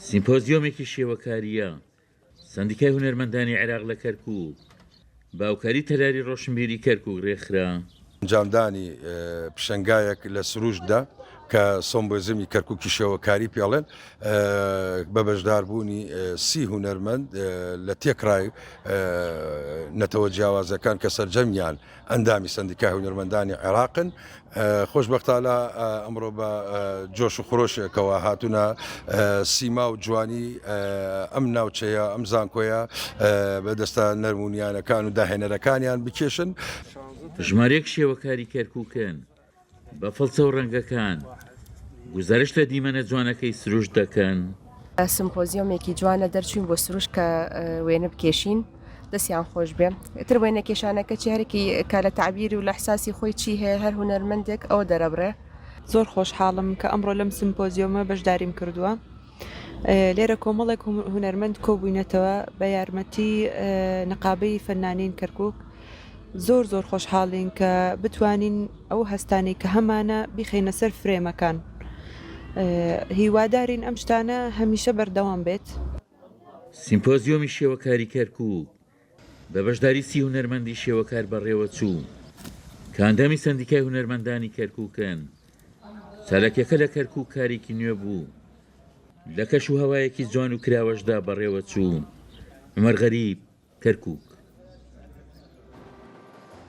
سیمپۆزیۆمێکی شێوەکاریە سەندیکای هونەرمەندانی عێراق لە کەرکووک باوکاری تەلاری ڕۆشنبیری کەرکووک ڕێکخرا. ئەنجامدانی پشنگایەک لە سروشدا کە سۆمبۆزمی کەرکووکی شێوەکاری پێڵێن بە بەشداربوونی 30 هونەرمەند لە تێکڕای نەتەوە جیاوازەکان کە سەرجەمیان ئەندامی سەندیکای هونەرمەندانی عێراقن. خۆشبەختانە ئەمڕۆ بە جۆش و خۆشێکەوە هاتوونە سیما و جوانی ئەم ناوچەیە ئەم زانکۆیە بەدەستە نەرمونیانەکان و داهێنەرەکانیان بکێشن. ژمارەیەک شێوەکاری کەرکووکن بە فڵچە و ڕەنگەکان گزارش لە دیمەنە جوانەکەی سروش دەکەن. سمپۆزیۆمێکی جوانە دەرچوین بۆ سروش کە وێنە بکێشین دەستیان خۆش بێ. تر وێنە کێشانەکە چارێکی کە لە تعبیری و لە حساسی خۆی چی هەیە هەر هونەرمەندێک ئەوە دەرەبڕێ. زۆر خۆشحاڵم کە ئەمڕۆ لەم سمپۆزیۆمە بەشداریم کردووە. لێرە کۆمەڵێک هونەرمەند کۆبووینەتەوە بە یارمەتی نقابەی فەنانین کەرکووک. زۆر خۆشحاڵین کە بتوانین ئەو هەستانی کە هەمانە بیخینە سەر فرێمەکان. هیوادارین ئەم شتانە هەمیشە بەردەوام بێت. سیمپۆزیۆمی شێوەکاری کەرکووک بە بەشداری 30 هونەرمەندی شێوەکار بەڕێوە چوو کە ئەندامی سەندیکای هونەرمەندانی کەرکووکن. چالاکیەکە لە کەرکووک کارێکی نوێ بوو لە کەش و هەوایەکی جوان و کراوەشدا بەڕێوە چوو. عومەر غەریب، کەرکووک.